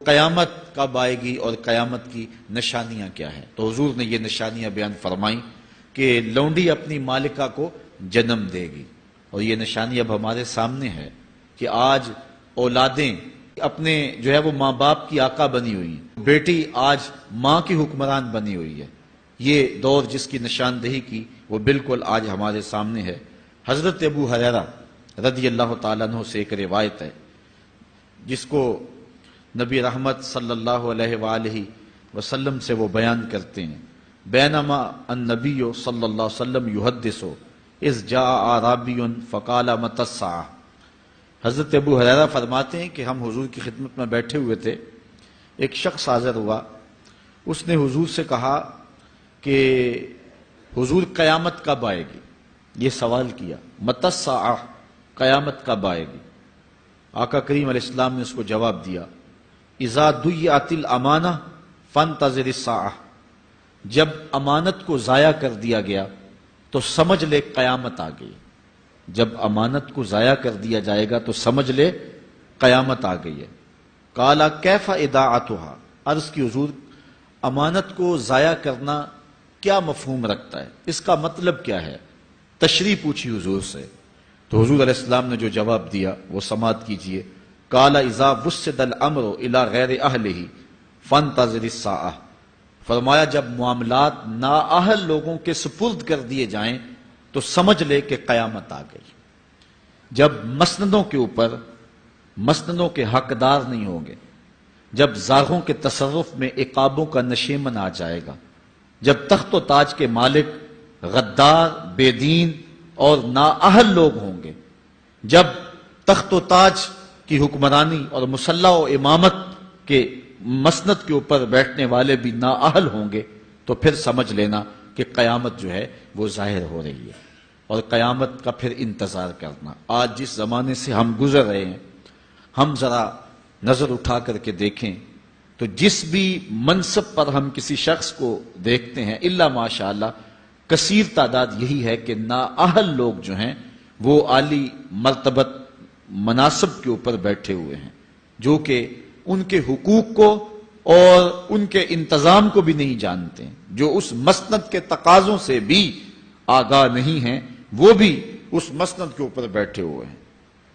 قیامت کب آئے گی اور قیامت کی نشانیاں کیا ہیں، تو حضور نے یہ نشانیاں بیان فرمائیں کہ لونڈی اپنی مالکہ کو جنم دے گی، اور یہ نشانی اب ہمارے سامنے ہے کہ آج اولادیں اپنے جو ہے وہ ماں باپ کی آقا بنی ہوئی ہیں، بیٹی آج ماں کی حکمران بنی ہوئی ہے۔ یہ دور جس کی نشاندہی کی وہ بالکل آج ہمارے سامنے ہے۔ حضرت ابو ہریرہ رضی اللہ تعالیٰ عنہ سے ایک روایت ہے جس کو نبی رحمت صلی اللہ علیہ وآلہ وسلم سے وہ بیان کرتے ہیں، بینما النبی صلی اللہ علیہ وسلم یحدث اذ جاء اعرابی فقال متی الساعہ۔ حضرت ابو ہریرہ فرماتے ہیں کہ ہم حضور کی خدمت میں بیٹھے ہوئے تھے، ایک شخص حاضر ہوا، اس نے حضور سے کہا کہ حضور قیامت کب آئے گی، یہ سوال کیا، متی الساعہ، قیامت کب آئے گی؟ آقا کریم علیہ السلام نے اس کو جواب دیا، اذا ضیعت الامانہ فانتظر الساعہ، جب امانت کو ضائع کر دیا گیا تو سمجھ لے قیامت آ گئی۔ جب امانت کو ضائع کر دیا جائے گا تو سمجھ لے قیامت آ گئی ہے۔ قال کیف اضاعتها، عرض کی حضور امانت کو ضائع کرنا کیا مفہوم رکھتا ہے، اس کا مطلب کیا ہے؟ تشریح پوچھی حضور سے، تو حضور علیہ السلام نے جو جواب دیا وہ سماعت کیجئے۔ قال اذا وسد الامر الى غیر اہلہ فانتظر الساعہ، فرمایا جب معاملات نااہل لوگوں کے سپرد کر دیے جائیں تو سمجھ لے کہ قیامت آ گئی۔ جب مسندوں کے اوپر مسندوں کے حقدار نہیں ہوں گے، جب زاغوں کے تصرف میں عقابوں کا نشیمن آ جائے گا، جب تخت و تاج کے مالک غدار، بے دین اور نااہل لوگ ہوں گے، جب تخت و تاج کی حکمرانی اور مسلح و امامت کے مسند کے اوپر بیٹھنے والے بھی نااہل ہوں گے، تو پھر سمجھ لینا کہ قیامت جو ہے وہ ظاہر ہو رہی ہے، اور قیامت کا پھر انتظار کرنا۔ آج جس زمانے سے ہم گزر رہے ہیں، ہم ذرا نظر اٹھا کر کے دیکھیں تو جس بھی منصب پر ہم کسی شخص کو دیکھتے ہیں، الا ماشاءاللہ کثیر تعداد یہی ہے کہ نااہل لوگ جو ہیں وہ عالی مرتبت مناصب کے اوپر بیٹھے ہوئے ہیں، جو کہ ان کے حقوق کو اور ان کے انتظام کو بھی نہیں جانتے، جو اس مسند کے تقاضوں سے بھی آگاہ نہیں ہیں، وہ بھی اس مسند کے اوپر بیٹھے ہوئے ہیں۔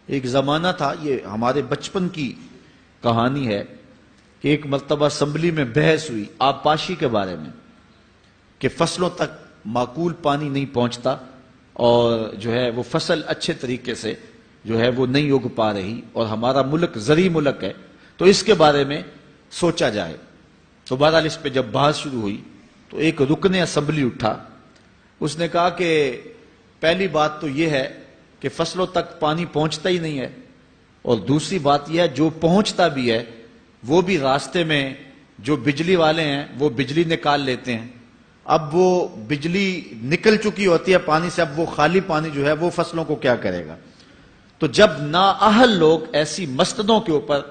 ایک زمانہ تھا، یہ ہمارے بچپن کی کہانی ہے، کہ ایک مرتبہ اسمبلی میں بحث ہوئی آبپاشی کے بارے میں، کہ فصلوں تک معقول پانی نہیں پہنچتا اور جو ہے وہ فصل اچھے طریقے سے جو ہے وہ نہیں اگ پا رہی، اور ہمارا ملک زرعی ملک ہے، تو اس کے بارے میں سوچا جائے۔ تو بہرحال اس پہ جب بحث شروع ہوئی تو ایک رکن اسمبلی اٹھا، اس نے کہا کہ پہلی بات تو یہ ہے کہ فصلوں تک پانی پہنچتا ہی نہیں ہے، اور دوسری بات یہ ہے جو پہنچتا بھی ہے وہ بھی راستے میں جو بجلی والے ہیں وہ بجلی نکال لیتے ہیں، اب وہ بجلی نکل چکی ہوتی ہے پانی سے، اب وہ خالی پانی جو ہے وہ فصلوں کو کیا کرے گا؟ تو جب نااہل لوگ ایسی مسندوں کے اوپر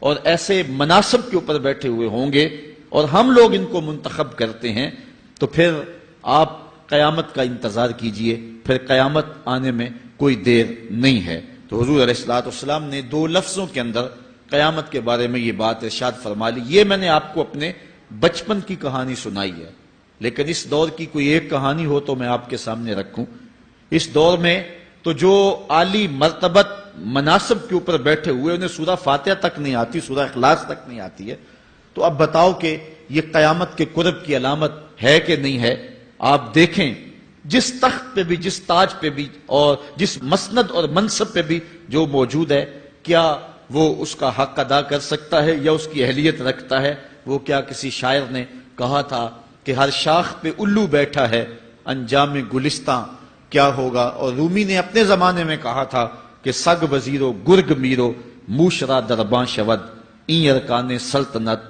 اور ایسے مناصب کے اوپر بیٹھے ہوئے ہوں گے اور ہم لوگ ان کو منتخب کرتے ہیں، تو پھر آپ قیامت کا انتظار کیجئے، پھر قیامت آنے میں کوئی دیر نہیں ہے۔ تو حضور علیہ السلام نے دو لفظوں کے اندر قیامت کے بارے میں یہ بات ارشاد فرما لی۔ یہ میں نے آپ کو اپنے بچپن کی کہانی سنائی ہے، لیکن اس دور کی کوئی ایک کہانی ہو تو میں آپ کے سامنے رکھوں۔ اس دور میں تو جو عالی مرتبت مناصب کے اوپر بیٹھے ہوئے انہیں سورہ فاتحہ تک نہیں آتی، سورہ اخلاص تک نہیں آتی ہے، تو اب بتاؤ کہ یہ قیامت کے قرب کی علامت ہے کہ نہیں ہے؟ آپ دیکھیں جس تخت پہ بھی، جس تاج پہ بھی اور جس مسند اور منصب پہ بھی جو موجود ہے، کیا وہ اس کا حق ادا کر سکتا ہے یا اس کی اہلیت رکھتا ہے؟ وہ کیا کسی شاعر نے کہا تھا کہ ہر شاخ پہ الو بیٹھا ہے، انجام گلستاں کیا ہوگا؟ اور رومی نے اپنے زمانے میں کہا تھا کہ سگ وزیرو گرگ میرو موشرا درباں شود، این ارکان سلطنت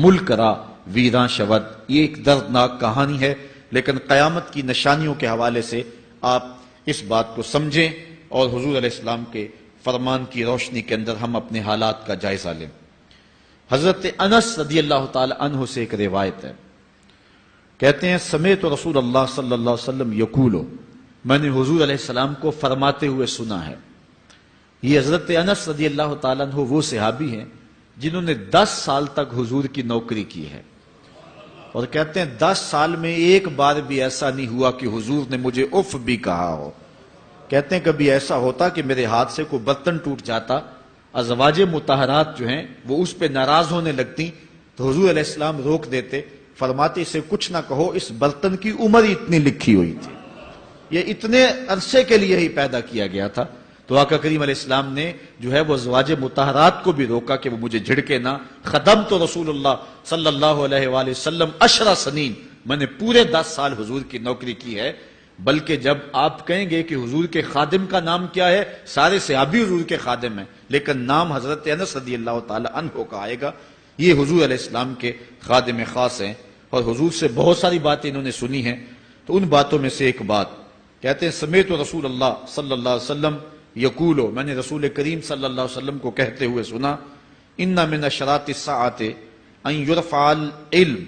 ملک را ویراں شود۔ یہ ایک دردناک کہانی ہے، لیکن قیامت کی نشانیوں کے حوالے سے آپ اس بات کو سمجھیں اور حضور علیہ السلام کے فرمان کی روشنی کے اندر ہم اپنے حالات کا جائزہ لیں۔ حضرت انس رضی اللہ تعالی عنہ سے ایک روایت ہے، کہتے ہیں سمیت رسول اللہ صلی اللہ علیہ وسلم یقولو، میں نے حضور علیہ السلام کو فرماتے ہوئے سنا ہے۔ یہ حضرت انس رضی اللہ تعالیٰ عنہ وہ صحابی ہیں جنہوں نے 10 سال تک حضور کی نوکری کی ہے، اور کہتے ہیں 10 سال میں ایک بار بھی ایسا نہیں ہوا کہ حضور نے مجھے اف بھی کہا ہو۔ کہتے ہیں کبھی ایسا ہوتا کہ میرے ہاتھ سے کوئی برتن ٹوٹ جاتا، ازواج مطہرات جو ہیں وہ اس پہ ناراض ہونے لگتی تو حضور علیہ السلام روک دیتے، فرماتے اسے کچھ نہ کہو، اس برتن کی عمر ہی اتنی لکھی ہوئی تھی، یہ اتنے عرصے کے لیے ہی پیدا کیا گیا تھا۔ تو آقا کریم علیہ السلام نے جو ہے وہ ازواج مطہرات کو بھی روکا کہ وہ مجھے جھڑکے نہ۔ خدمت رسول اللہ صلی اللہ علیہ وآلہ وسلم 10 سنین، میں نے پورے 10 سال حضور کی نوکری کی ہے۔ بلکہ جب آپ کہیں گے کہ حضور کے خادم کا نام کیا ہے، سارے صحابی حضور کے خادم ہیں، لیکن نام حضرت انس رضی اللہ تعالی عنہ کا آئے گا، یہ حضور علیہ السلام کے خادم خاص ہیں، اور حضور سے بہت ساری باتیں انہوں نے سنی ہیں۔ تو ان باتوں میں سے ایک بات کہتے ہیں، سمیت رسول اللہ صلی اللہ علیہ وسلم یقولو، میں نے رسول کریم صلی اللہ علیہ وسلم کو کہتے ہوئے سنا، ان من اشراط الساعۃ ان یرفع العلم،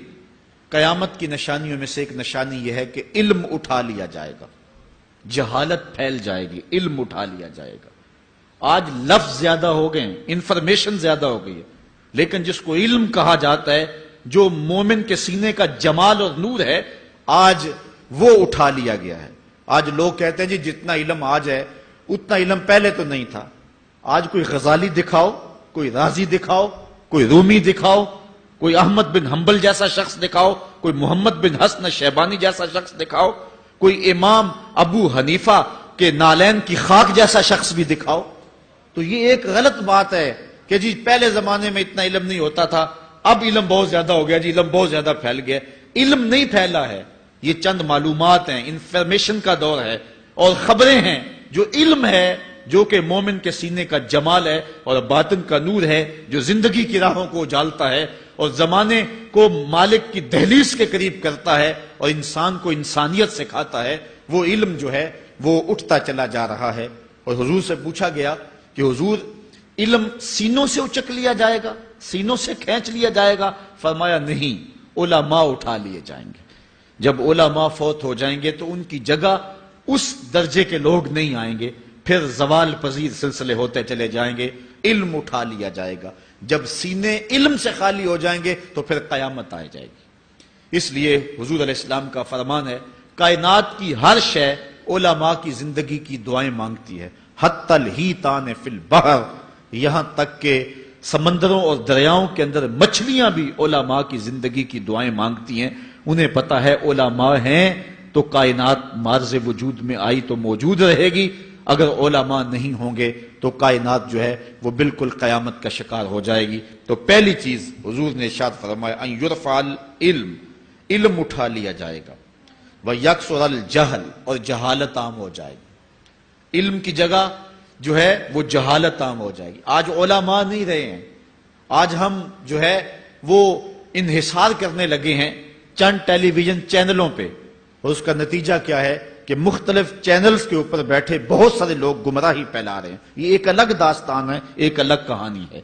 قیامت کی نشانیوں میں سے ایک نشانی یہ ہے کہ علم اٹھا لیا جائے گا، جہالت پھیل جائے گی، علم اٹھا لیا جائے گا۔ آج لفظ زیادہ ہو گئے ہیں، انفارمیشن زیادہ ہو گئی ہے، لیکن جس کو علم کہا جاتا ہے، جو مومن کے سینے کا جمال اور نور ہے، آج وہ اٹھا لیا گیا ہے۔ آج لوگ کہتے ہیں جی جتنا علم آج ہے اتنا علم پہلے تو نہیں تھا۔ آج کوئی غزالی دکھاؤ، کوئی رازی دکھاؤ، کوئی رومی دکھاؤ، کوئی احمد بن حنبل جیسا شخص دکھاؤ، کوئی محمد بن حسن شیبانی جیسا شخص دکھاؤ، کوئی امام ابو حنیفہ کے نالین کی خاک جیسا شخص بھی دکھاؤ، تو یہ ایک غلط بات ہے کہ جی پہلے زمانے میں اتنا علم نہیں ہوتا تھا، اب علم بہت زیادہ ہو گیا، جی علم بہت زیادہ پھیل گیا۔ علم نہیں پھیلا ہے، یہ چند معلومات ہیں، انفارمیشن کا دور ہے، اور خبریں ہیں۔ جو علم ہے، جو کہ مومن کے سینے کا جمال ہے اور باطن کا نور ہے، جو زندگی کی راہوں کو اجالتا ہے اور زمانے کو مالک کی دہلیز کے قریب کرتا ہے اور انسان کو انسانیت سکھاتا ہے، وہ علم جو ہے وہ اٹھتا چلا جا رہا ہے۔ اور حضور سے پوچھا گیا کہ حضور علم سینوں سے اچک لیا جائے گا، سینوں سے کھینچ لیا جائے گا؟ فرمایا نہیں، علماء اٹھا لیے جائیں گے۔ جب علماء فوت ہو جائیں گے تو ان کی جگہ اس درجے کے لوگ نہیں آئیں گے، پھر زوال پذیر سلسلے ہوتے چلے جائیں گے، علم اٹھا لیا جائے گا۔ جب سینے علم سے خالی ہو جائیں گے تو پھر قیامت آ جائے گی۔ اس لیے حضور علیہ السلام کا فرمان ہے، کائنات کی ہر شے علماء کی زندگی کی دعائیں مانگتی ہے، حتی الحیتان فی البحر، یہاں تک کہ سمندروں اور دریاؤں کے اندر مچھلیاں بھی علماء کی زندگی کی دعائیں مانگتی ہیں۔ انہیں پتا ہے علماء ہیں تو کائنات مارز وجود میں آئی تو موجود رہے گی، اگر علماء نہیں ہوں گے تو کائنات جو ہے وہ بالکل قیامت کا شکار ہو جائے گی۔ تو پہلی چیز حضور نے ارشاد فرمایا، ان یرفع العلم، علم اٹھا لیا جائے گا، ویکثر الجہل، اور جہالت عام ہو جائے گی۔ علم کی جگہ جو ہے وہ جہالت عام ہو جائے گی۔ آج علماء نہیں رہے ہیں، آج ہم جو ہے وہ انحصار کرنے لگے ہیں چند ٹیلی ویژن چینلوں پہ، اور اس کا نتیجہ کیا ہے کہ مختلف چینلز کے اوپر بیٹھے بہت سارے لوگ گمراہی پھیلا رہے ہیں۔ یہ ایک الگ داستان ہے، ایک الگ کہانی ہے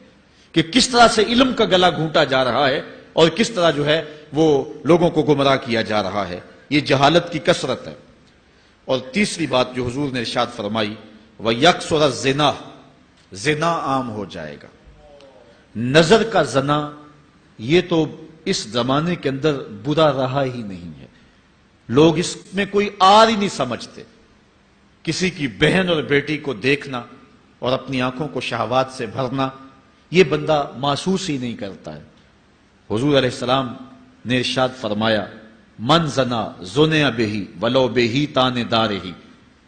کہ کس طرح سے علم کا گلا گھونٹا جا رہا ہے اور کس طرح جو ہے وہ لوگوں کو گمراہ کیا جا رہا ہے۔ یہ جہالت کی کثرت ہے۔ اور تیسری بات جو حضور نے ارشاد فرمائی، وَيَكْثُرَ الزِّنَا، زنا عام ہو جائے گا۔ نظر کا زنا یہ تو اس زمانے کے اندر برا رہا ہی نہیں ہے، لوگ اس میں کوئی آر ہی نہیں سمجھتے۔ کسی کی بہن اور بیٹی کو دیکھنا اور اپنی آنکھوں کو شہوات سے بھرنا، یہ بندہ محسوس ہی نہیں کرتا ہے۔ حضور علیہ السلام نے ارشاد فرمایا، من زنا زنیا بہی ولو بہی تان دارہی،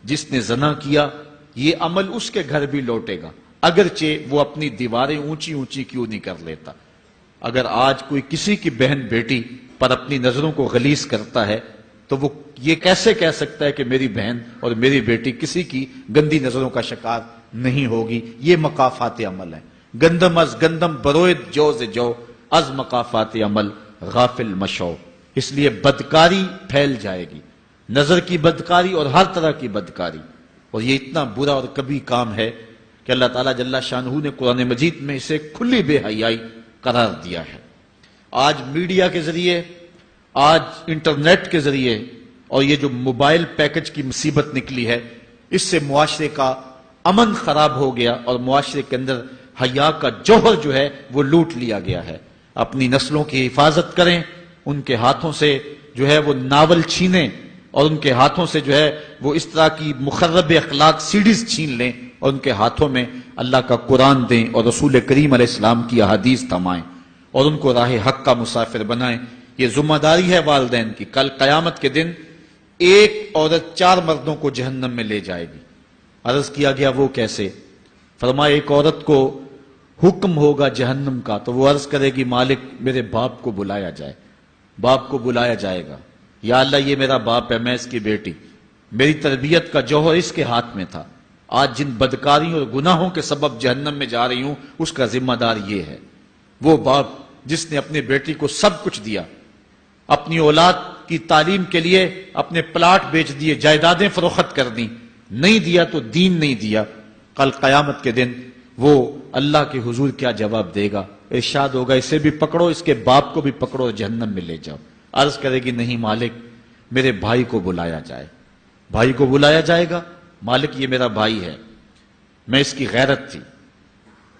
جس نے زنا کیا یہ عمل اس کے گھر بھی لوٹے گا، اگرچہ وہ اپنی دیواریں اونچی اونچی کیوں نہیں کر لیتا۔ اگر آج کوئی کسی کی بہن بیٹی پر اپنی نظروں کو غلیظ کرتا ہے تو وہ یہ کیسے کہہ سکتا ہے کہ میری بہن اور میری بیٹی کسی کی گندی نظروں کا شکار نہیں ہوگی؟ یہ مقافات عمل ہیں۔ گندم از گندم بروید جو سے جو، از مقافات عمل غافل مشو۔ اس لیے بدکاری پھیل جائے گی، نظر کی بدکاری اور ہر طرح کی بدکاری، اور یہ اتنا برا اور کبھی کام ہے کہ اللہ تعالیٰ جل شانہ نے قرآن مجید میں اسے کھلی بے حیائی قرار دیا ہے۔ آج میڈیا کے ذریعے، آج انٹرنیٹ کے ذریعے، اور یہ جو موبائل پیکج کی مصیبت نکلی ہے، اس سے معاشرے کا امن خراب ہو گیا اور معاشرے کے اندر حیا کا جوہر جو ہے وہ لوٹ لیا گیا ہے۔ اپنی نسلوں کی حفاظت کریں، ان کے ہاتھوں سے جو ہے وہ ناول چھینیں، اور ان کے ہاتھوں سے جو ہے وہ اس طرح کی مخرب اخلاق سیڈیز چھین لیں، اور ان کے ہاتھوں میں اللہ کا قرآن دیں اور رسول کریم علیہ السلام کی احادیث تھمائیں، اور ان کو راہ حق کا مسافر بنائیں۔ یہ ذمہ داری ہے والدین کی۔ کل قیامت کے دن ایک عورت 4 مردوں کو جہنم میں لے جائے گی۔ عرض کیا گیا وہ کیسے؟ فرمایا ایک عورت کو حکم ہوگا جہنم کا تو وہ عرض کرے گی مالک میرے باپ کو بلایا جائے۔ باپ کو بلایا جائے گا، یا اللہ یہ میرا باپ ہے، میں اس کی بیٹی، میری تربیت کا جوہر اس کے ہاتھ میں تھا، آج جن بدکاریوں اور گناہوں کے سبب جہنم میں جا رہی ہوں اس کا ذمہ دار یہ ہے۔ وہ باپ جس نے اپنی بیٹی کو سب کچھ دیا، اپنی اولاد کی تعلیم کے لیے اپنے پلاٹ بیچ دیے، جائیدادیں فروخت کر دیں، نہیں دیا تو دین نہیں دیا، کل قیامت کے دن وہ اللہ کے حضور کیا جواب دے گا؟ ارشاد ہوگا اسے بھی پکڑو، اس کے باپ کو بھی پکڑو اور جہنم میں لے جاؤ۔ عرض کرے گی نہیں مالک میرے بھائی کو بلایا جائے۔ بھائی کو بلایا جائے گا، مالک یہ میرا بھائی ہے، میں اس کی غیرت تھی،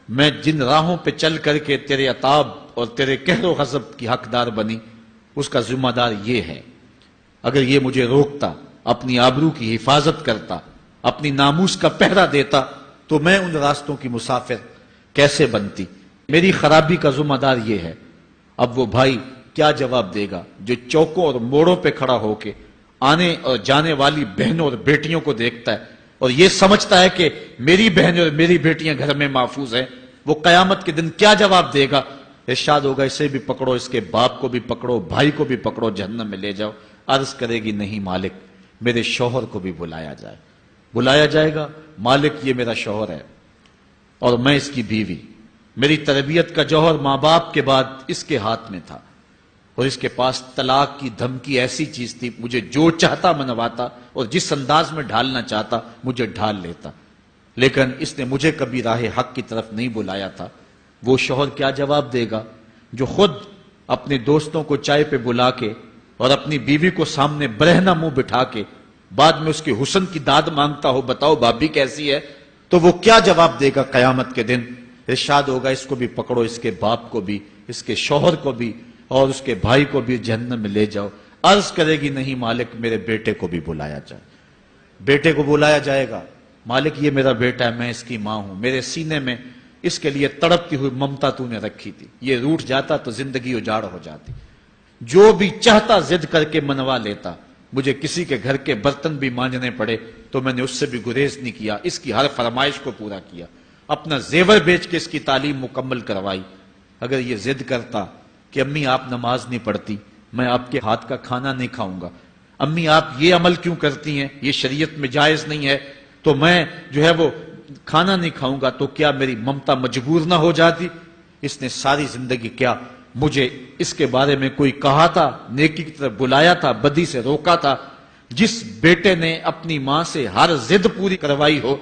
میں جن راہوں پہ چل کر کے تیرے عتاب اور تیرے قہر و غضب کی حقدار بنی اس کا ذمہ دار یہ ہے۔ اگر یہ مجھے روکتا، اپنی آبرو کی حفاظت کرتا، اپنی ناموس کا پہرا دیتا تو میں ان راستوں کی مسافر کیسے بنتی؟ میری خرابی کا ذمہ دار یہ ہے۔ اب وہ بھائی کیا جواب دے گا جو چوکوں اور موڑوں پہ کھڑا ہو کے آنے اور جانے والی بہنوں اور بیٹیوں کو دیکھتا ہے اور یہ سمجھتا ہے کہ میری بہنیں اور میری بیٹیاں گھر میں محفوظ ہیں؟ وہ قیامت کے دن کیا جواب دے گا؟ ارشاد ہوگا اسے بھی پکڑو، اس کے باپ کو بھی پکڑو، بھائی کو بھی پکڑو، جہنم میں لے جاؤ۔ عرض کرے گی نہیں مالک میرے شوہر کو بھی بلایا جائے۔ بلایا جائے گا، مالک یہ میرا شوہر ہے اور میں اس کی بیوی، میری تربیت کا جوہر ماں باپ کے بعد اس کے ہاتھ میں تھا، اور اس کے پاس طلاق کی دھمکی ایسی چیز تھی، مجھے جو چاہتا منواتا اور جس انداز میں ڈھالنا چاہتا مجھے ڈھال لیتا، لیکن اس نے مجھے کبھی راہ حق کی طرف نہیں بلایا تھا۔ وہ شوہر کیا جواب دے گا جو خود اپنے دوستوں کو چائے پہ بلا کے اور اپنی بیوی کو سامنے برہنہ منہ بٹھا کے بعد میں اس کے حسن کی داد مانگتا ہو، بتاؤ بھابی کیسی ہے؟ تو وہ کیا جواب دے گا قیامت کے دن؟ ارشاد ہوگا اس کو بھی پکڑو، اس کے باپ کو بھی، اس کے شوہر کو بھی اور اس کے بھائی کو بھی جہنم میں لے جاؤ۔ عرض کرے گی نہیں مالک میرے بیٹے کو بھی بلایا جائے۔ بیٹے کو بلایا جائے گا، مالک یہ میرا بیٹا ہے، میں اس کی ماں ہوں، میرے سینے میں اس کے لیے تڑپتی ہوئی ممتا تو نے رکھی تھی، یہ روٹھ جاتا تو زندگی اجاڑ ہو جاتی، جو بھی چاہتا ضد کر کے منوا لیتا، مجھے کسی کے گھر کے برتن بھی مانجنے پڑے تو میں نے اس سے بھی گریز نہیں کیا، اس کی ہر فرمائش کو پورا کیا، اپنا زیور بیچ کے اس کی تعلیم مکمل کروائی۔ اگر یہ ضد کرتا کہ امی آپ نماز نہیں پڑھتی، میں آپ کے ہاتھ کا کھانا نہیں کھاؤں گا، امی آپ یہ عمل کیوں کرتی ہیں، یہ شریعت میں جائز نہیں ہے، تو میں جو ہے وہ کھانا نہیں کھاؤں گا، تو کیا میری ممتا مجبور نہ ہو جاتی؟ اس نے ساری زندگی کیا مجھے اس کے بارے میں کوئی کہا تھا، نیکی کی طرف بلایا تھا، بدی سے روکا تھا؟ جس بیٹے نے اپنی ماں سے ہر ضد پوری کروائی ہو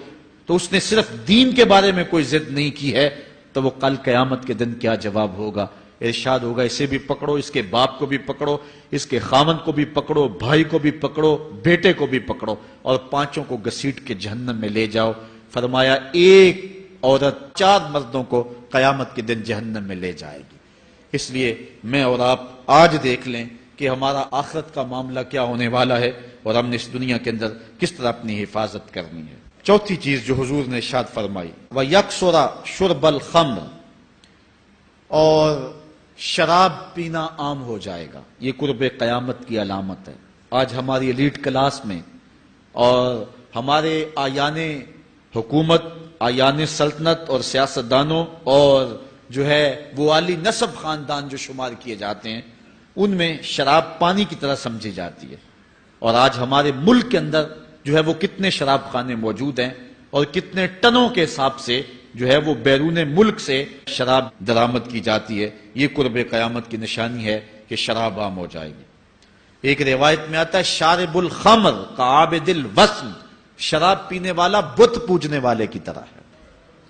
تو اس نے صرف دین کے بارے میں کوئی ضد نہیں کی ہے، تو وہ کل قیامت کے دن کیا جواب ہوگا؟ ارشاد ہوگا اسے بھی پکڑو، اس کے باپ کو بھی پکڑو، اس کے خاوند کو بھی پکڑو، بھائی کو بھی پکڑو، بیٹے کو بھی پکڑو، اور پانچوں کو گھسیٹ کے جہنم میں لے جاؤ۔ فرمایا ایک عورت 4 مردوں کو قیامت کے دن جہنم میں لے جائے گی۔ اس لیے میں اور آپ آج دیکھ لیں کہ ہمارا آخرت کا معاملہ کیا ہونے والا ہے اور ہم نے اس دنیا کے اندر کس طرح اپنی حفاظت کرنی ہے۔ چوتھی چیز جو حضور نے ارشاد فرمائی، وَيَكْسُرَ شُرْبَ الْخَمْرِ، اور شراب پینا عام ہو جائے گا۔ یہ قرب قیامت کی علامت ہے۔ آج ہماری ایلیٹ کلاس میں اور ہمارے آیان حکومت، آیان سلطنت اور سیاستدانوں اور جو ہے وہ عالی نسب خاندان جو شمار کیے جاتے ہیں، ان میں شراب پانی کی طرح سمجھی جاتی ہے، اور آج ہمارے ملک کے اندر جو ہے وہ کتنے شراب خانے موجود ہیں اور کتنے ٹنوں کے حساب سے جو ہے وہ بیرون ملک سے شراب درآمد کی جاتی ہے۔ یہ قرب قیامت کی نشانی ہے کہ شراب عام ہو جائے گی۔ ایک روایت میں آتا ہے شارب الخمر کعابد الوثن، شراب پینے والا بت پوجنے والے کی طرح ہے۔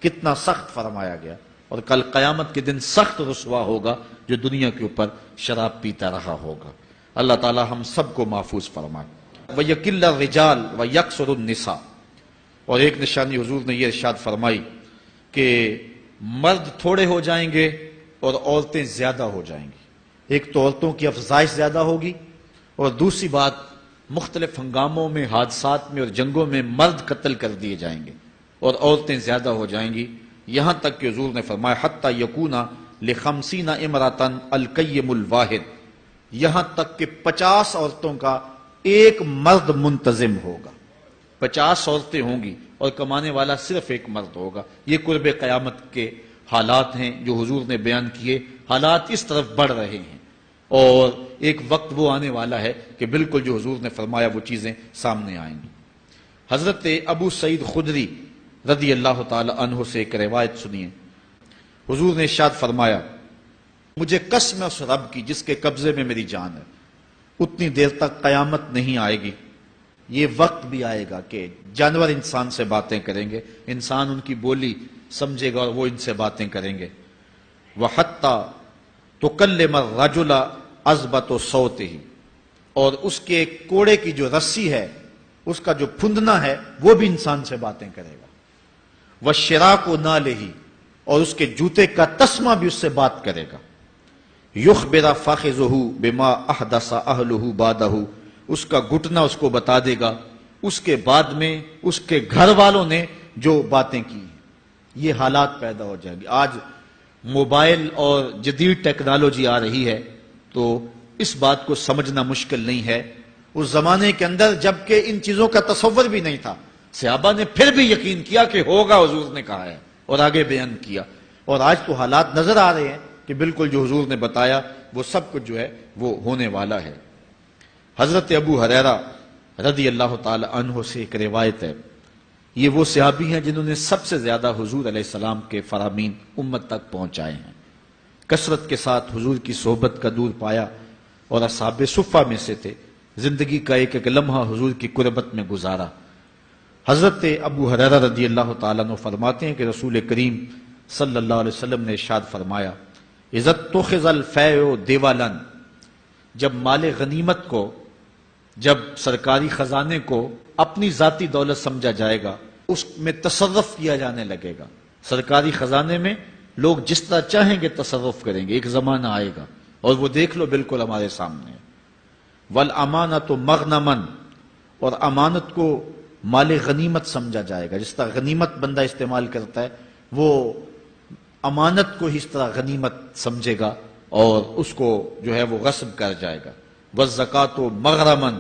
کتنا سخت فرمایا گیا، اور کل قیامت کے دن سخت رسوا ہوگا جو دنیا کے اوپر شراب پیتا رہا ہوگا۔ اللہ تعالی ہم سب کو محفوظ فرمائے۔ وَيَكِلَّ الرِّجَالِ وَيَكْسُرُ النِّسَاءَ، اور ایک نشانی حضور نے یہ ارشاد فرمائی کہ مرد تھوڑے ہو جائیں گے اور عورتیں زیادہ ہو جائیں گی۔ ایک تو عورتوں کی افزائش زیادہ ہوگی، اور دوسری بات مختلف ہنگاموں میں، حادثات میں اور جنگوں میں مرد قتل کر دیے جائیں گے اور عورتیں زیادہ ہو جائیں گی، یہاں تک کہ حضور نے فرمایا حتی یکونا ل50 امراتن القیم الواحد، یہاں تک کہ 50 عورتوں کا ایک مرد منتظم ہوگا۔ 50 عورتیں ہوں گی اور کمانے والا صرف ایک مرد ہوگا۔ یہ قرب قیامت کے حالات ہیں جو حضور نے بیان کیے۔ حالات اس طرف بڑھ رہے ہیں اور ایک وقت وہ آنے والا ہے کہ بالکل جو حضور نے فرمایا وہ چیزیں سامنے آئیں گی۔ حضرت ابو سعید خدری رضی اللہ تعالی عنہ سے ایک روایت سنیے۔ حضور نے ارشاد فرمایا مجھے قسم ہے اس رب کی جس کے قبضے میں میری جان ہے، اتنی دیر تک قیامت نہیں آئے گی، یہ وقت بھی آئے گا کہ جانور انسان سے باتیں کریں گے، انسان ان کی بولی سمجھے گا اور وہ ان سے باتیں کریں گے۔ وَحَتَّى تُكَلِّمَ الرَّجُلَ عَذْبَةُ صَوْتِهِ، اور اس کے کوڑے کی جو رسی ہے، اس کا جو پھندنا ہے، وہ بھی انسان سے باتیں کرے گا۔ وَالشِّرَاكُ نَالِهِ، اور اس کے جوتے کا تسمہ بھی اس سے بات کرے گا۔ يُخْبِرَ فَخِذُهُ بِمَا أَحْدَثَ أَهْلُهُ بَعْدَهُ، اس کا گھٹنا اس کو بتا دے گا اس کے بعد میں اس کے گھر والوں نے جو باتیں کی ہیں۔ یہ حالات پیدا ہو جائیں گے۔ آج موبائل اور جدید ٹیکنالوجی آ رہی ہے تو اس بات کو سمجھنا مشکل نہیں ہے۔ اس زمانے کے اندر جبکہ ان چیزوں کا تصور بھی نہیں تھا، صحابہ نے پھر بھی یقین کیا کہ ہوگا، حضور نے کہا ہے اور آگے بیان کیا، اور آج تو حالات نظر آ رہے ہیں کہ بالکل جو حضور نے بتایا وہ سب کچھ جو ہے وہ ہونے والا ہے۔ حضرت ابو ہریرہ رضی اللہ تعالی عنہ سے ایک روایت ہے، یہ وہ صحابی ہیں جنہوں نے سب سے زیادہ حضور علیہ السلام کے فرامین امت تک پہنچائے ہیں، کثرت کے ساتھ حضور کی صحبت کا دور پایا اور اصحاب صفہ میں سے تھے، زندگی کا ایک ایک لمحہ حضور کی قربت میں گزارا۔ حضرت ابو ہریرہ رضی اللہ تعالیٰ عنہ فرماتے ہیں کہ رسول کریم صلی اللہ علیہ وسلم نے ارشاد فرمایا اذا اتخذ الفیء دیوالا، جب مال غنیمت کو، جب سرکاری خزانے کو اپنی ذاتی دولت سمجھا جائے گا، اس میں تصرف کیا جانے لگے گا۔ سرکاری خزانے میں لوگ جس طرح چاہیں گے تصرف کریں گے، ایک زمانہ آئے گا اور وہ دیکھ لو بالکل ہمارے سامنے ہے۔ والامانۃ مغنما، اور امانت کو مال غنیمت سمجھا جائے گا، جس طرح غنیمت بندہ استعمال کرتا ہے وہ امانت کو اس طرح غنیمت سمجھے گا اور اس کو جو ہے وہ غصب کر جائے گا۔ والزکوٰۃ مغرما،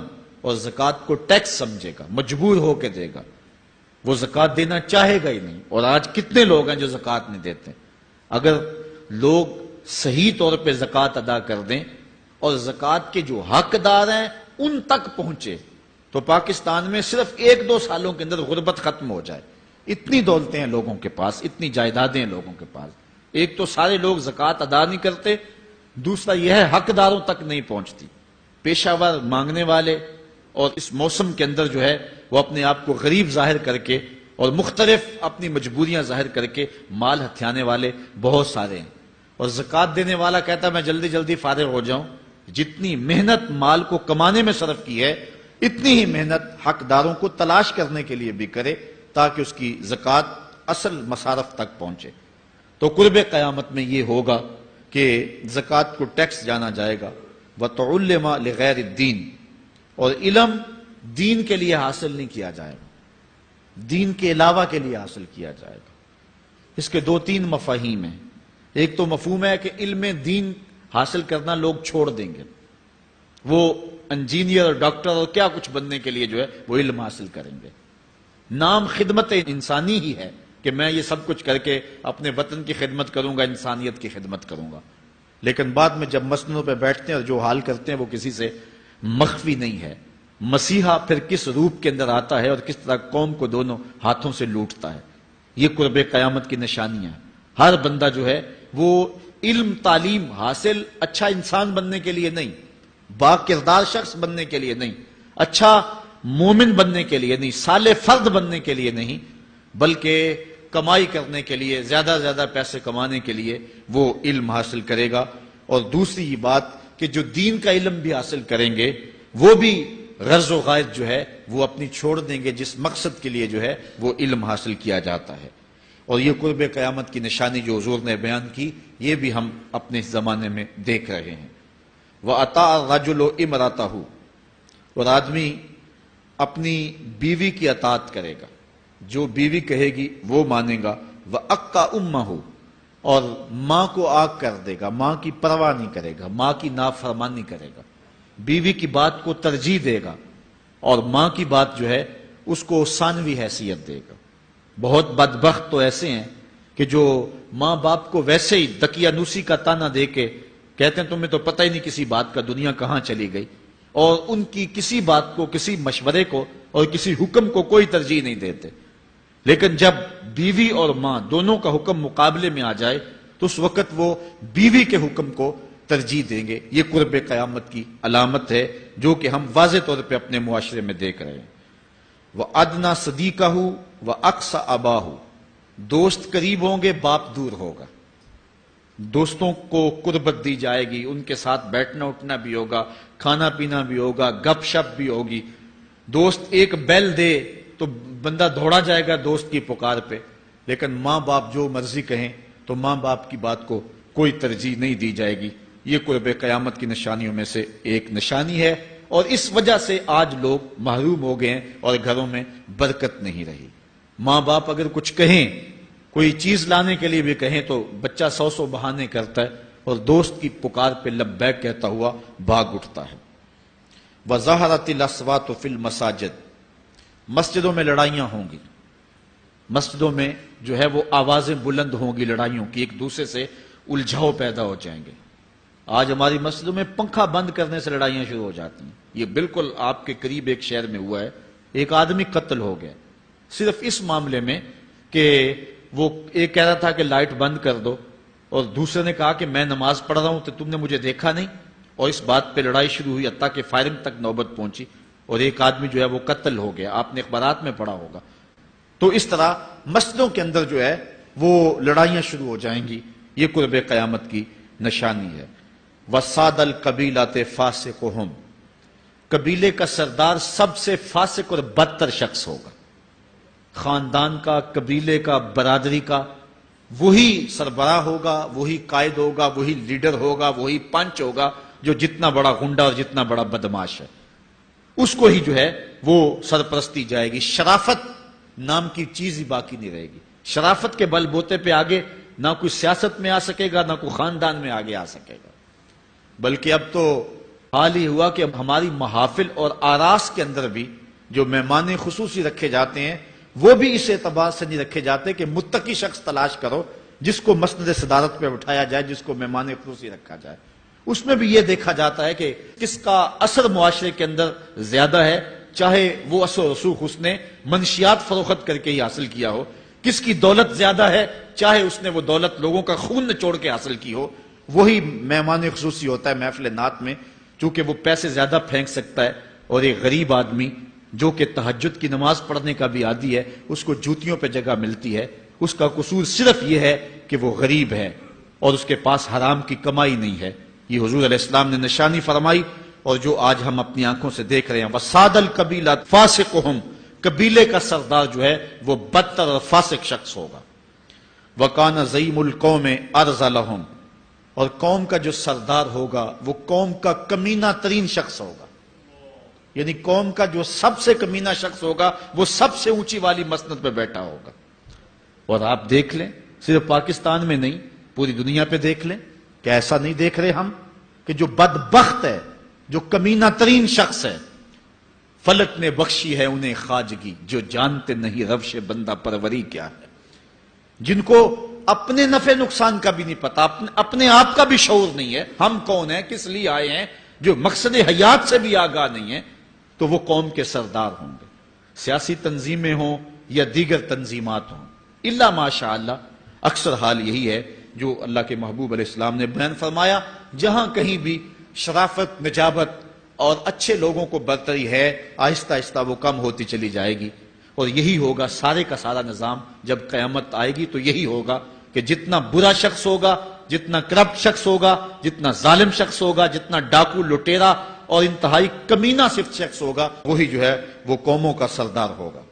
اور زکوٰۃ کو ٹیکس سمجھے گا، مجبور ہو کے دے گا، وہ زکوٰۃ دینا چاہے گا ہی نہیں۔ اور آج کتنے لوگ ہیں جو زکوٰۃ نہیں دیتے؟ اگر لوگ صحیح طور پہ زکوٰۃ ادا کر دیں اور زکوٰۃ کے جو حقدار ہیں ان تک پہنچے تو پاکستان میں صرف 1-2 سالوں کے اندر غربت ختم ہو جائے۔ اتنی دولتیں ہیں لوگوں کے پاس، اتنی جائیدادیں ہیں لوگوں کے پاس۔ ایک تو سارے لوگ زکوٰۃ ادا نہیں کرتے، دوسرا یہ ہے حقداروں تک نہیں پہنچتی۔ پیشہ ور مانگنے والے اور اس موسم کے اندر جو ہے وہ اپنے آپ کو غریب ظاہر کر کے اور مختلف اپنی مجبوریاں ظاہر کر کے مال ہتھیانے والے بہت سارے ہیں، اور زکوٰۃ دینے والا کہتا میں جلدی جلدی فارغ ہو جاؤں۔ جتنی محنت مال کو کمانے میں صرف کی ہے اتنی ہی محنت حقداروں کو تلاش کرنے کے لیے بھی کرے تاکہ اس کی زکوٰۃ اصل مصارف تک پہنچے۔ تو قرب قیامت میں یہ ہوگا کہ زکوٰۃ کو ٹیکس جانا جائے گا۔ وَتُعُلِّمَ لِغَيْرِ الدِّينِ، اور علم دین کے لیے حاصل نہیں کیا جائے گا، دین کے علاوہ کے لیے حاصل کیا جائے گا۔ اس کے 2-3 مفاہیم ہیں۔ ایک تو مفہوم ہے کہ علم دین حاصل کرنا لوگ چھوڑ دیں گے، وہ انجینئر اور ڈاکٹر اور کیا کچھ بننے کے لیے جو ہے وہ علم حاصل کریں گے۔ نام خدمت انسانی ہی ہے کہ میں یہ سب کچھ کر کے اپنے وطن کی خدمت کروں گا، انسانیت کی خدمت کروں گا، لیکن بعد میں جب مسندوں پہ بیٹھتے ہیں اور جو حال کرتے ہیں وہ کسی سے مخفی نہیں ہے۔ مسیحا پھر کس روپ کے اندر آتا ہے اور کس طرح قوم کو دونوں ہاتھوں سے لوٹتا ہے، یہ قرب قیامت کی نشانیاں ہیں۔ ہر بندہ جو ہے وہ علم تعلیم حاصل اچھا انسان بننے کے لیے نہیں، با کردار شخص بننے کے لیے نہیں، اچھا مومن بننے کے لیے نہیں، صالح فرد بننے کے لیے نہیں، بلکہ کمائی کرنے کے لیے، زیادہ سے زیادہ پیسے کمانے کے لیے وہ علم حاصل کرے گا۔ اور دوسری یہ بات کہ جو دین کا علم بھی حاصل کریں گے وہ بھی غرض و غائط جو ہے وہ اپنی چھوڑ دیں گے، جس مقصد کے لیے جو ہے وہ علم حاصل کیا جاتا ہے۔ اور یہ قرب قیامت کی نشانی جو حضور نے بیان کی، یہ بھی ہم اپنے زمانے میں دیکھ رہے ہیں۔ وَأَطَاعَ الرَّجُلُ امْرَأَتَهُ، اور آدمی اپنی بیوی کی اطاعت کرے گا، جو بیوی کہے گی وہ مانے گا۔ وَأَقَّى أُمَّهُ، اور ماں کو آگ کر دے گا، ماں کی پرواہ نہیں کرے گا، ماں کی نافرمانی کرے گا، بیوی کی بات کو ترجیح دے گا، اور ماں کی بات جو ہے اس کو ثانوی حیثیت دے گا۔ بہت بدبخت تو ایسے ہیں کہ جو ماں باپ کو ویسے ہی دقیانوسی کا تانا دے کے کہتے ہیں تمہیں تو پتہ ہی نہیں کسی بات کا، دنیا کہاں چلی گئی، اور ان کی کسی بات کو، کسی مشورے کو اور کسی حکم کو کوئی ترجیح نہیں دیتے۔ لیکن جب بیوی اور ماں دونوں کا حکم مقابلے میں آ جائے تو اس وقت وہ بیوی کے حکم کو ترجیح دیں گے۔ یہ قرب قیامت کی علامت ہے جو کہ ہم واضح طور پہ اپنے معاشرے میں دیکھ رہے ہیں۔ وَأَدْنَى صَدِيقَهُ وَأَقْصَى أَبَاهُ، دوست قریب ہوں گے، باپ دور ہوگا۔ دوستوں کو قربت دی جائے گی، ان کے ساتھ بیٹھنا اٹھنا بھی ہوگا، کھانا پینا بھی ہوگا، گپ شپ بھی ہوگی۔ دوست ایک بیل دے تو بندہ دوڑا جائے گا دوست کی پکار پہ، لیکن ماں باپ جو مرضی کہیں تو ماں باپ کی بات کو کوئی ترجیح نہیں دی جائے گی۔ یہ قرب قیامت کی نشانیوں میں سے ایک نشانی ہے، اور اس وجہ سے آج لوگ محروم ہو گئے ہیں اور گھروں میں برکت نہیں رہی۔ ماں باپ اگر کچھ کہیں، کوئی چیز لانے کے لیے بھی کہیں تو بچہ 100 بہانے کرتا ہے اور دوست کی پکار پہ لبیک کہتا ہوا بھاگ اٹھتا ہے۔ وَظَهَرَتِ الْأَصْوَاتُ فِي الْمَسَاجِدِ، مسجدوں میں لڑائیاں ہوں گی، مسجدوں میں جو ہے وہ آوازیں بلند ہوں گی لڑائیوں کی، ایک دوسرے سے الجھاؤ پیدا ہو جائیں گے۔ آج ہماری مسجدوں میں پنکھا بند کرنے سے لڑائیاں شروع ہو جاتی ہیں۔ یہ بالکل آپ کے قریب ایک شہر میں ہوا ہے، ایک آدمی قتل ہو گیا صرف اس معاملے میں کہ وہ ایک کہہ رہا تھا کہ لائٹ بند کر دو، اور دوسرے نے کہا کہ میں نماز پڑھ رہا ہوں تو تم نے مجھے دیکھا نہیں، اور اس بات پہ لڑائی شروع ہوئی، حتیٰ کہ فائرنگ تک نوبت پہنچی، اور ایک آدمی جو ہے وہ قتل ہو گیا۔ آپ نے اخبارات میں پڑھا ہوگا۔ تو اس طرح مسجدوں کے اندر جو ہے وہ لڑائیاں شروع ہو جائیں گی۔ یہ قرب قیامت کی نشانی ہے۔ وَسَادَ الْقَبِيلَةِ فَاسِقُهُمْ، قبیلے کا سردار سب سے فاسق اور بدتر شخص ہوگا۔ خاندان کا، قبیلے کا، برادری کا وہی سربراہ ہوگا، وہی قائد ہوگا، وہی لیڈر ہوگا، وہی پنچ ہوگا جو جتنا بڑا غنڈا اور جتنا بڑا بدماش ہے اس کو ہی جو ہے وہ سرپرستی جائے گی۔ شرافت نام کی چیز ہی باقی نہیں رہے گی۔ شرافت کے بل بوتے پہ آگے نہ کوئی سیاست میں آ سکے گا، نہ کوئی خاندان میں آگے آ سکے گا، بلکہ اب تو حال ہی ہوا کہ ہماری محافل اور آراس کے اندر بھی جو مہمان خصوصی رکھے جاتے ہیں وہ بھی اس اعتبار سے نہیں رکھے جاتے کہ متقی شخص تلاش کرو جس کو مسند صدارت پہ اٹھایا جائے، جس کو مہمان خصوصی رکھا جائے۔ اس میں بھی یہ دیکھا جاتا ہے کہ کس کا اثر معاشرے کے اندر زیادہ ہے، چاہے وہ اثر و رسوخ اس نے منشیات فروخت کر کے ہی حاصل کیا ہو، کس کی دولت زیادہ ہے، چاہے اس نے وہ دولت لوگوں کا خون نچوڑ کے حاصل کی ہو، وہی مہمان خصوصی ہوتا ہے محفل نعت میں، چونکہ وہ پیسے زیادہ پھینک سکتا ہے۔ اور ایک غریب آدمی جو کہ تہجد کی نماز پڑھنے کا بھی عادی ہے، اس کو جوتیوں پہ جگہ ملتی ہے، اس کا قصور صرف یہ ہے کہ وہ غریب ہے اور اس کے پاس حرام کی کمائی نہیں ہے۔ یہ حضور علیہ السلام نے نشانی فرمائی، اور جو آج ہم اپنی آنکھوں سے دیکھ رہے ہیں۔ وَسَادَ الْقَبِيلَةِ فَاسِقُهُمْ، قبیلے کا سردار جو ہے وہ بدتر اور فاسق شخص ہوگا۔ وَكَانَ زَعِيمُ الْقَوْمِ أَرْذَلَهُمْ، اور قوم کا جو سردار ہوگا وہ قوم کا کمینہ ترین شخص ہوگا، یعنی قوم کا جو سب سے کمینہ شخص ہوگا وہ سب سے اونچی والی مسند پہ بیٹھا ہوگا۔ اور آپ دیکھ لیں، صرف پاکستان میں نہیں پوری دنیا پہ دیکھ لیں کہ ایسا نہیں دیکھ رہے ہم کہ جو بدبخت ہے، جو کمینہ ترین شخص ہے، فلک نے بخشی ہے انہیں خواجگی، جو جانتے نہیں روش بندہ پروری کیا ہے، جن کو اپنے نفع نقصان کا بھی نہیں پتا، اپنے آپ کا بھی شعور نہیں ہے، ہم کون ہیں، کس لیے آئے ہیں، جو مقصد حیات سے بھی آگاہ نہیں ہے، تو وہ قوم کے سردار ہوں گے، سیاسی تنظیمیں ہوں یا دیگر تنظیمات ہوں، الا ماشاء اللہ۔ اکثر حال یہی ہے جو اللہ کے محبوب علیہ السلام نے بیان فرمایا، جہاں کہیں بھی شرافت، نجابت اور اچھے لوگوں کو برتری ہے، آہستہ آہستہ وہ کم ہوتی چلی جائے گی، اور یہی ہوگا سارے کا سارا نظام جب قیامت آئے گی تو یہی ہوگا کہ جتنا برا شخص ہوگا، جتنا کرپٹ شخص ہوگا، جتنا ظالم شخص ہوگا، جتنا ڈاکو لٹیرا اور انتہائی کمینہ صفت شخص ہوگا، وہی جو ہے وہ قوموں کا سردار ہوگا۔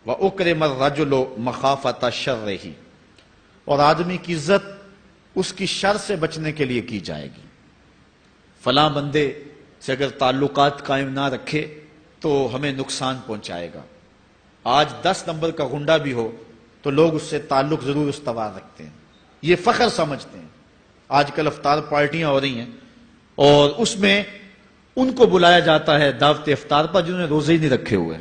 وَأُكْرِمَ الرَّجُلُ مَخَافَةَ شَرِّهِ، اور آدمی کی عزت اس کی شر سے بچنے کے لیے کی جائے گی۔ فلاں بندے سے اگر تعلقات قائم نہ رکھے تو ہمیں نقصان پہنچائے گا۔ آج 10 نمبر کا غنڈہ بھی ہو تو لوگ اس سے تعلق ضرور استوار رکھتے ہیں، یہ فخر سمجھتے ہیں۔ آج کل افطار پارٹیاں ہو رہی ہیں اور اس میں ان کو بلایا جاتا ہے دعوت افطار پر جنہوں نے روزے ہی نہیں رکھے ہوئے۔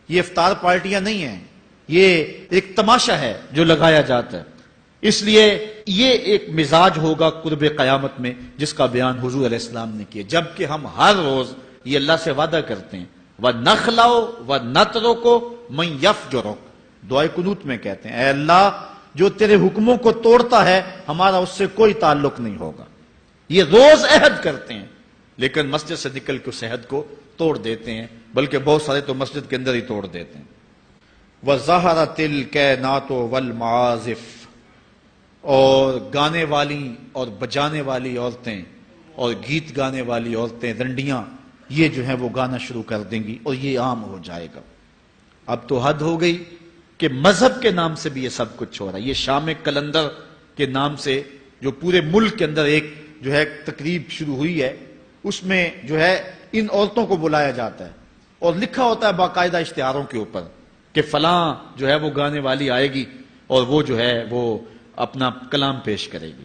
یہ افطار پارٹیاں نہیں ہیں، یہ ایک تماشا ہے جو لگایا جاتا ہے۔ اس لیے یہ ایک مزاج ہوگا قرب قیامت میں جس کا بیان حضور علیہ السلام نے کیا، جبکہ ہم ہر روز یہ اللہ سے وعدہ کرتے ہیں وَنَخْلَعُ وَنَتْرُكُ مَن يَفْجُرُكَ، دعائے قنوت میں کہتے ہیں اے اللہ جو تیرے حکموں کو توڑتا ہے ہمارا اس سے کوئی تعلق نہیں ہوگا۔ یہ روز عہد کرتے ہیں لیکن مسجد سے نکل کے اس عہد کو توڑ دیتے ہیں، بلکہ بہت سارے تو مسجد کے اندر ہی توڑ دیتے ہیں۔ وَظَهَرَتِ الْكَيْنَاتُ وَالْمَعَازِفُ، اور گانے والی اور بجانے والی عورتیں اور گیت گانے والی عورتیں، رنڈیاں، یہ جو ہیں وہ گانا شروع کر دیں گی اور یہ عام ہو جائے گا۔ اب تو حد ہو گئی کہ مذہب کے نام سے بھی یہ سب کچھ ہو رہا ہے۔ یہ شام کلندر کے نام سے جو پورے ملک کے اندر ایک جو ہے تقریب شروع ہوئی ہے، اس میں جو ہے ان عورتوں کو بلایا جاتا ہے اور لکھا ہوتا ہے باقاعدہ اشتہاروں کے اوپر کہ فلاں جو ہے وہ گانے والی آئے گی اور وہ جو ہے وہ اپنا کلام پیش کرے گی،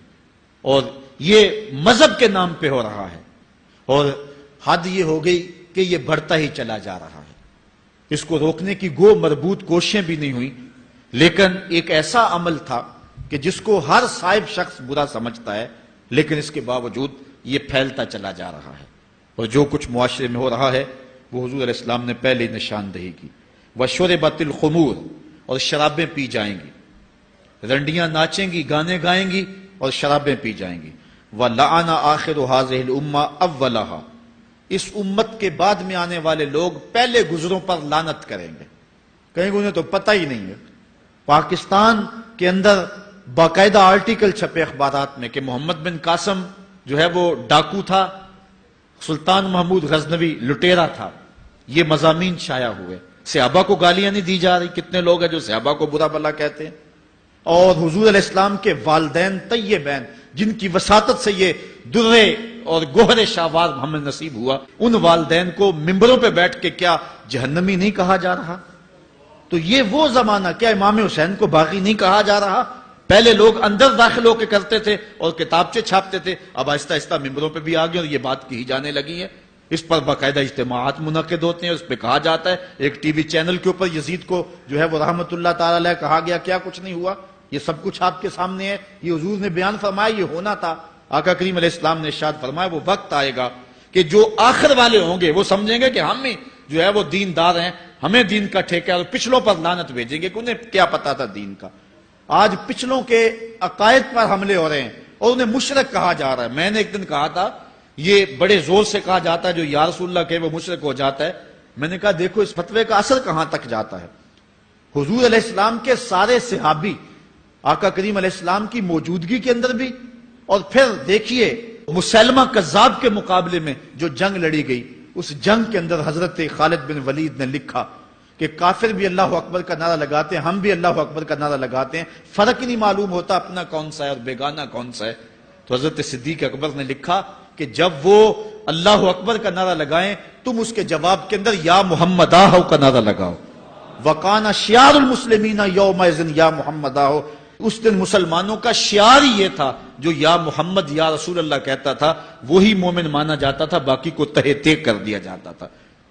اور یہ مذہب کے نام پہ ہو رہا ہے۔ اور حد یہ ہو گئی کہ یہ بڑھتا ہی چلا جا رہا ہے۔ اس کو روکنے کی گو مربوط کوششیں بھی نہیں ہوئی، لیکن ایک ایسا عمل تھا کہ جس کو ہر صاحب شخص برا سمجھتا ہے، لیکن اس کے باوجود یہ پھیلتا چلا جا رہا ہے۔ اور جو کچھ معاشرے میں ہو رہا ہے وہ حضور علیہ السلام نے پہلے نشاندہی کی۔ وَشُرِبَتِ الْخُمُورُ، اور شرابیں پی جائیں گی، رنڈیاں ناچیں گی، گانے گائیں گی اور شرابیں پی جائیں گی۔ وَلَعَنَ آخِرُ هَٰذِهِ الْأُمَّةِ أَوَّلَهَا، اس امت کے بعد میں آنے والے لوگ پہلے گزروں پر لعنت کریں گے، کہیں گے انہیں تو پتہ ہی نہیں ہے۔ پاکستان کے اندر باقاعدہ آرٹیکل چھپے اخبارات میں کہ محمد بن قاسم جو ہے وہ ڈاکو تھا، سلطان محمود غزنوی لٹیرا تھا، یہ مضامین شائع ہوئے۔ صحابہ کو گالیاں نہیں دی جا رہی، کتنے لوگ ہیں جو صحابہ کو برا بھلا کہتے ہیں، اور حضور علیہ السلام کے والدین طیبین جن کی وساطت سے یہ درے اور گوہر شاہوار ہمیں نصیب ہوا، ان والدین کو ممبروں پہ بیٹھ کے کیا جہنمی نہیں کہا جا رہا؟ تو یہ وہ زمانہ، کیا امام حسین کو باغی نہیں کہا جا رہا؟ پہلے لوگ اندر داخل ہو کے کرتے تھے اور کتابچے چھاپتے تھے، اب آہستہ آہستہ ممبروں پہ بھی آ گئے اور یہ بات کہی جانے لگی ہے۔ اس پر باقاعدہ اجتماعات منعقد ہوتے ہیں، اس پہ کہا جاتا ہے۔ ایک ٹی وی چینل کے اوپر یزید کو جو ہے وہ رحمت اللہ تعالی علیہ کہا گیا، کیا کچھ نہیں ہوا، یہ سب کچھ آپ کے سامنے ہے، یہ حضور نے بیان فرمایا، یہ ہونا تھا۔ آقا کریم علیہ السلام نے ارشاد فرمایا وہ وقت آئے گا کہ جو آخر والے ہوں گے وہ سمجھیں گے کہ ہم ہی جو ہے وہ دیندار ہیں، ہمیں دین کا ٹھیکہ، اور پچھلوں پر لعنت بھیجیں گے کہ انہیں کیا پتا تھا دین کا۔ آج پچھلوں کے عقائد پر حملے ہو رہے ہیں اور انہیں مشرک کہا جا رہا ہے۔ میں نے ایک دن کہا تھا یہ بڑے زور سے کہا جاتا ہے جو یا رسول اللہ کہے وہ مشرک ہو جاتا ہے۔ میں نے کہا دیکھو اس فتوے کا اثر کہاں تک جاتا ہے۔ حضور علیہ السلام کے سارے صحابی آقا کریم علیہ السلام کی موجودگی کے اندر بھی، اور پھر دیکھیے مسلمہ کذاب کے مقابلے میں جو جنگ لڑی گئی، اس جنگ کے اندر حضرت خالد بن ولید نے لکھا کہ کافر بھی اللہ اکبر کا نعرہ لگاتے ہیں، ہم بھی اللہ اکبر کا نعرہ لگاتے ہیں، فرق ہی نہیں معلوم ہوتا اپنا کون سا ہے اور بیگانہ کون سا ہے۔ تو حضرت صدیق اکبر نے لکھا کہ جب وہ اللہ اکبر کا نعرہ لگائیں تم اس کے جواب کے اندر یا محمد آہو کا نعرہ لگاؤ۔ وَقَانَ شِعَارُ الْمُسْلِمِينَ يَوْمَئِذٍ یا محمد آہو، اس دن مسلمانوں کا شعار ہی یہ تھا، جو یا محمد یا رسول اللہ کہتا تھا وہی مومن مانا جاتا تھا، باقی کو تہہ تیگ کر دیا جاتا تھا۔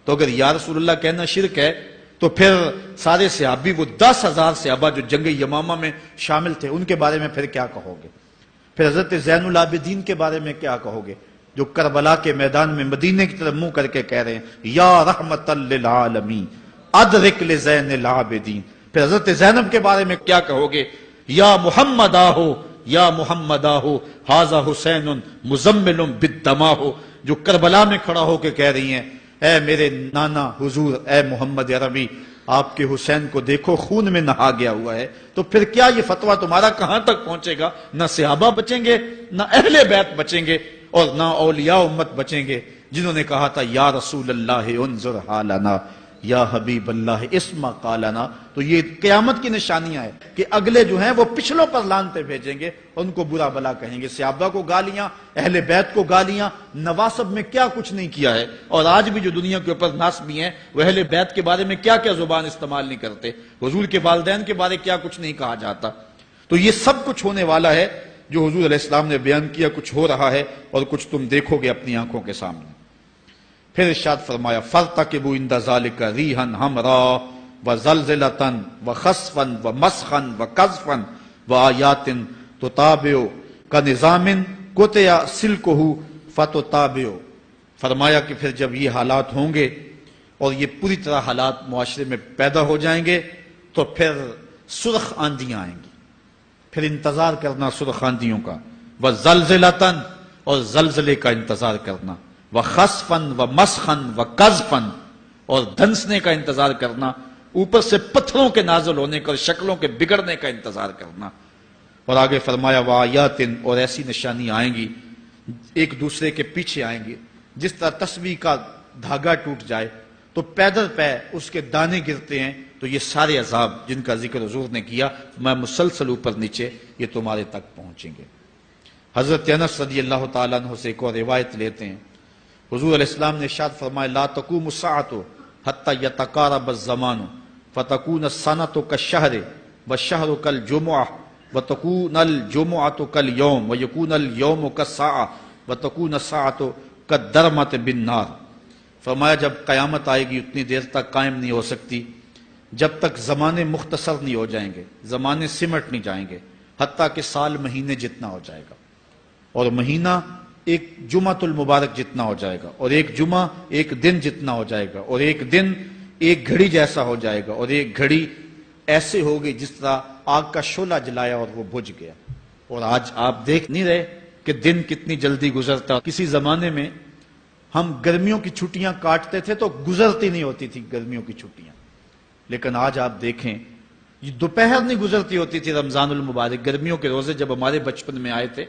تو اگر یا رسول اللہ کہنا شرک ہے تو پھر سارے صحابی، وہ 10,000 صحابہ جو جنگ یمامہ میں شامل تھے، ان کے بارے میں پھر کیا کہو گے؟ پھر حضرت زین العابدین کے بارے میں کیا کہو گے جو کربلا کے میدان میں مدینے کی طرف منہ کر کے کہہ رہے ہیں یا رحمت للعالمین ادرک لزین العابدین۔ پھر حضرت زینب کے بارے میں کیا کہو گے؟ یا محمد آہو یا محمد آہو ھذا حسین مزمل بالدماء، جو کربلا میں کھڑا ہو کے کہہ رہی ہیں اے میرے نانا حضور، اے محمد عربی، آپ کے حسین کو دیکھو خون میں نہا گیا ہوا ہے۔ تو پھر کیا یہ فتویٰ تمہارا کہاں تک پہنچے گا؟ نہ صحابہ بچیں گے، نہ اہل بیت بچیں گے، اور نہ اولیاء امت بچیں گے، جنہوں نے کہا تھا یا رسول اللہ انظر حالنا یا حبیب اللہ اسما قالنا. تو یہ قیامت کی نشانیاں ہیں کہ اگلے جو ہیں وہ پچھلوں پر لانتے بھیجیں گے، ان کو برا بلا کہیں گے، صحابہ کو گالیاں، اہل بیت کو گالیاں، نواسب میں کیا کچھ نہیں کیا ہے. اور آج بھی جو دنیا کے اوپر ناسبی ہیں وہ اہل بیت کے بارے میں کیا کیا زبان استعمال نہیں کرتے، حضور کے والدین کے بارے کیا کچھ نہیں کہا جاتا. تو یہ سب کچھ ہونے والا ہے جو حضور علیہ السلام نے بیان کیا، کچھ ہو رہا ہے اور کچھ تم دیکھو گے اپنی آنکھوں کے سامنے. پھر ارشاد فرمایا فَارْتَقِبُوا عِنْدَ ذَلِكَ رِيحًا حَمْرَاءَ وَزَلْزَلَةً وَخَسْفًا وَمَسْخًا وَقَذْفًا وَآيَاتٍ تُتَابِعُ كَنِظَامٍ قُطِعَ سِلْكُهُ فَتُتَابِعُ. فرمایا کہ پھر جب یہ حالات ہوں گے اور یہ پوری طرح حالات معاشرے میں پیدا ہو جائیں گے تو پھر سرخ آندیاں آئیں گی. پھر انتظار کرنا سرخ آندیوں کا. وَزَلْزَلَةً اور زلزلے کا انتظار کرنا. وَخَسْفًا وَمَسْخًا وَقَذْفًا اور دھنسنے کا انتظار کرنا، اوپر سے پتھروں کے نازل ہونے کا اور شکلوں کے بگڑنے کا انتظار کرنا. اور آگے فرمایا وَآيَاتٍ اور ایسی نشانی آئیں گی ایک دوسرے کے پیچھے آئیں گی، جس طرح تسبیح کا دھاگا ٹوٹ جائے تو پیدل پہ اس کے دانے گرتے ہیں. تو یہ سارے عذاب جن کا ذکر حضور نے کیا میں مسلسل اوپر نیچے یہ تمہارے تک پہنچیں گے. حضرت انس رضی اللہ تعالیٰ عنہ سے ایک اور روایت لیتے ہیں، حضور علیہ السلام نے ارشاد فرمایا لا تقوم الساعة حتى يتقارب الزمان فتكون السنة كالشهر والشهر كالجمعة وتكون الجمعة كاليوم ويكون اليوم كالساعة وتكون الساعة كالدرمة بالنار. فرمایا جب قیامت آئے گی اتنی دیر تک قائم نہیں ہو سکتی جب تک زمانے مختصر نہیں ہو جائیں گے، زمانے سمٹ نہیں جائیں گے، حتیٰ کہ سال مہینے جتنا ہو جائے گا، اور مہینہ ایک جمعۃ المبارک جتنا ہو جائے گا، اور ایک جمعہ ایک دن جتنا ہو جائے گا، اور ایک دن ایک گھڑی جیسا ہو جائے گا، اور ایک گھڑی ایسے ہوگی جس طرح آگ کا شعلہ جلایا اور وہ بجھ گیا. اور آج آپ دیکھ نہیں رہے کہ دن کتنی جلدی گزرتا. کسی زمانے میں ہم گرمیوں کی چھٹیاں کاٹتے تھے تو گزرتی نہیں ہوتی تھی گرمیوں کی چھٹیاں، لیکن آج آپ دیکھیں یہ دوپہر نہیں گزرتی ہوتی تھی. رمضان المبارک گرمیوں کے روزے جب ہمارے بچپن میں آئے تھے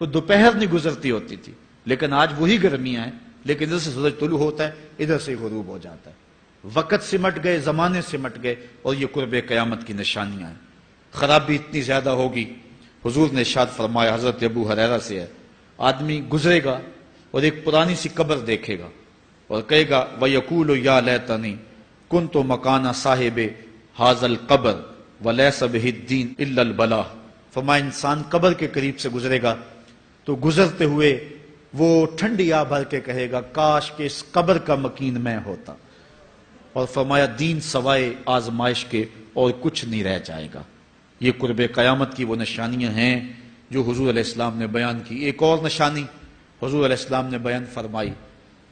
تو دوپہر نہیں گزرتی ہوتی تھی، لیکن آج وہی گرمیاں ہیں، لیکن ادھر سے سورج طلوع ہوتا ہے ادھر سے غروب ہو جاتا ہے. وقت سمٹ گئے، زمانے سمٹ گئے، اور یہ قرب قیامت کی نشانیاں ہیں. خرابی اتنی زیادہ ہوگی. حضور نے ارشاد فرمایا حضرت ابو ہریرہ سے ہے، آدمی گزرے گا اور ایک پرانی سی قبر دیکھے گا اور کہے گا وَيَقُولُ يَا لَيْتَنِي كُنْتُ مَكَانَ صَاحِبِ هَذَا الْقَبْرِ وَلَيْسَ بِهِ الدِّينُ إِلَّا الْبَلَاغُ. فرمایا انسان قبر کے قریب سے گزرے گا تو گزرتے ہوئے وہ ٹھنڈی آہ بھر کے کہے گا کاش کہ اس قبر کا مکین میں ہوتا. اور فرمایا دین سوائے آزمائش کے اور کچھ نہیں رہ جائے گا. یہ قرب قیامت کی وہ نشانیاں ہیں جو حضور علیہ السلام نے بیان کی. ایک اور نشانی حضور علیہ السلام نے بیان فرمائی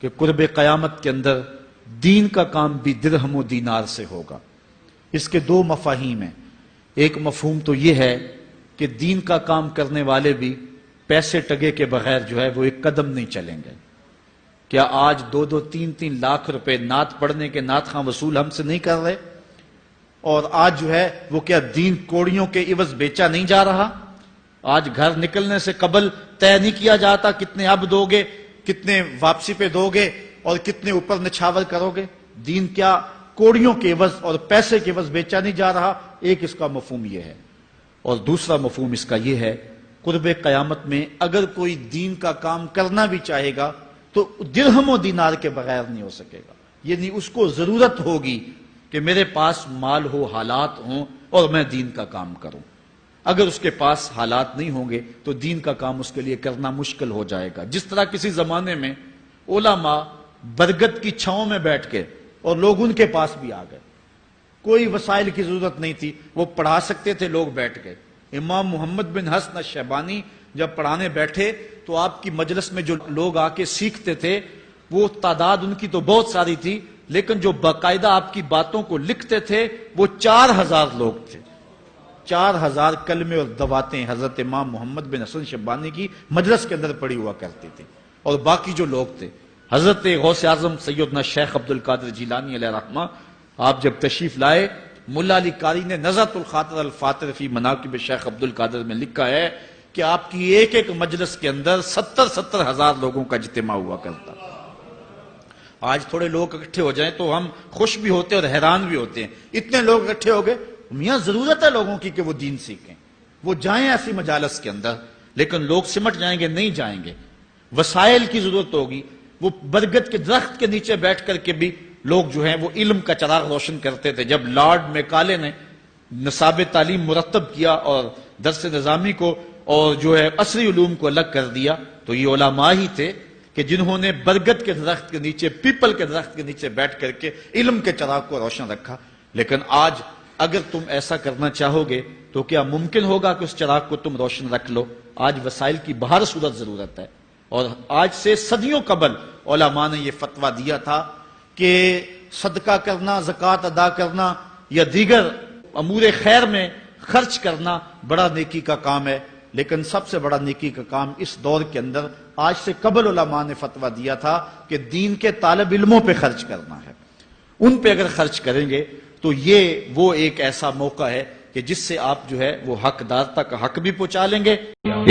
کہ قرب قیامت کے اندر دین کا کام بھی درہم و دینار سے ہوگا. اس کے دو مفاہیم ہیں. ایک مفہوم تو یہ ہے کہ دین کا کام کرنے والے بھی پیسے ٹگے کے بغیر جو ہے وہ ایک قدم نہیں چلیں گے. کیا آج 2-2, 3-3 لاکھ روپے نعت پڑھنے کے نعت خواں وصول ہم سے نہیں کر رہے؟ اور آج جو ہے وہ کیا دین کوڑیوں کے عوض بیچا نہیں جا رہا؟ آج گھر نکلنے سے قبل طے نہیں کیا جاتا کتنے اب دو گے، کتنے واپسی پہ دو گے اور کتنے اوپر نچھاور کرو گے؟ دین کیا کوڑیوں کے عوض اور پیسے کے عوض بیچا نہیں جا رہا؟ ایک اس کا مفہوم یہ ہے. اور دوسرا مفہوم اس کا یہ ہے قرب قیامت میں اگر کوئی دین کا کام کرنا بھی چاہے گا تو درہم و دینار کے بغیر نہیں ہو سکے گا. یعنی اس کو ضرورت ہوگی کہ میرے پاس مال ہو، حالات ہوں اور میں دین کا کام کروں. اگر اس کے پاس حالات نہیں ہوں گے تو دین کا کام اس کے لیے کرنا مشکل ہو جائے گا. جس طرح کسی زمانے میں علماء برگد کی چھاؤں میں بیٹھ کے اور لوگ ان کے پاس بھی آ گئے، کوئی وسائل کی ضرورت نہیں تھی، وہ پڑھا سکتے تھے، لوگ بیٹھ گئے. امام محمد بن حسن الشیبانی جب پڑھانے بیٹھے تو آپ کی مجلس میں جو لوگ آ کے سیکھتے تھے وہ تعداد ان کی تو بہت ساری تھی، لیکن جو باقاعدہ آپ کی باتوں کو لکھتے تھے وہ 4000 لوگ تھے. 4000 کلمے اور دواتیں حضرت امام محمد بن حسن شیبانی کی مجلس کے اندر پڑی ہوا کرتی تھی. اور باقی جو لوگ تھے حضرت غوث اعظم سیدنا شیخ عبد القادر جیلانی علیہ رحمہ، آپ جب تشریف لائے ملا علی قاری نے نزہۃ الخاطر الفاطر فی مناقب شیخ عبد القادر میں لکھا ہے کہ آپ کی ایک ایک مجلس کے اندر 70,000 لوگوں کا اجتماع ہوا کرتا. آج تھوڑے لوگ اکٹھے ہو جائیں تو ہم خوش بھی ہوتے ہیں اور حیران بھی ہوتے ہیں، اتنے لوگ اکٹھے ہو گئے۔ میاں ضرورت ہے لوگوں کی کہ وہ دین سیکھیں، وہ جائیں ایسی مجالس کے اندر، لیکن لوگ سمٹ جائیں گے، نہیں جائیں گے۔ وسائل کی ضرورت ہوگی، وہ برگد کے درخت کے نیچے بیٹھ کر کے بھی لوگ جو ہیں وہ علم کا چراغ روشن کرتے تھے۔ جب لارڈ میکالے نے نصاب تعلیم مرتب کیا اور درس نظامی کو اور جو ہے عصری علوم کو الگ کر دیا، تو یہ علماء ہی تھے کہ جنہوں نے برگد کے درخت کے نیچے، پیپل کے درخت کے نیچے بیٹھ کر کے علم کے چراغ کو روشن رکھا۔ لیکن آج اگر تم ایسا کرنا چاہو گے تو کیا ممکن ہوگا کہ اس چراغ کو تم روشن رکھ لو؟ آج وسائل کی بہر صورت ضرورت ہے، اور آج سے صدیوں قبل علماء نے یہ فتویٰ دیا تھا کہ صدقہ کرنا، زکوٰۃ ادا کرنا یا دیگر امور خیر میں خرچ کرنا بڑا نیکی کا کام ہے، لیکن سب سے بڑا نیکی کا کام اس دور کے اندر آج سے قبل علماء نے فتویٰ دیا تھا کہ دین کے طالب علموں پہ خرچ کرنا ہے۔ ان پہ اگر خرچ کریں گے تو یہ وہ ایک ایسا موقع ہے کہ جس سے آپ جو ہے وہ حقدار تک حق بھی پہنچا لیں گے۔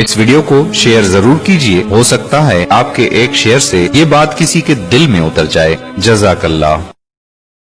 اس ویڈیو کو شیئر ضرور کیجئے، ہو سکتا ہے آپ کے ایک شیئر سے یہ بات کسی کے دل میں اتر جائے۔ جزاک اللہ۔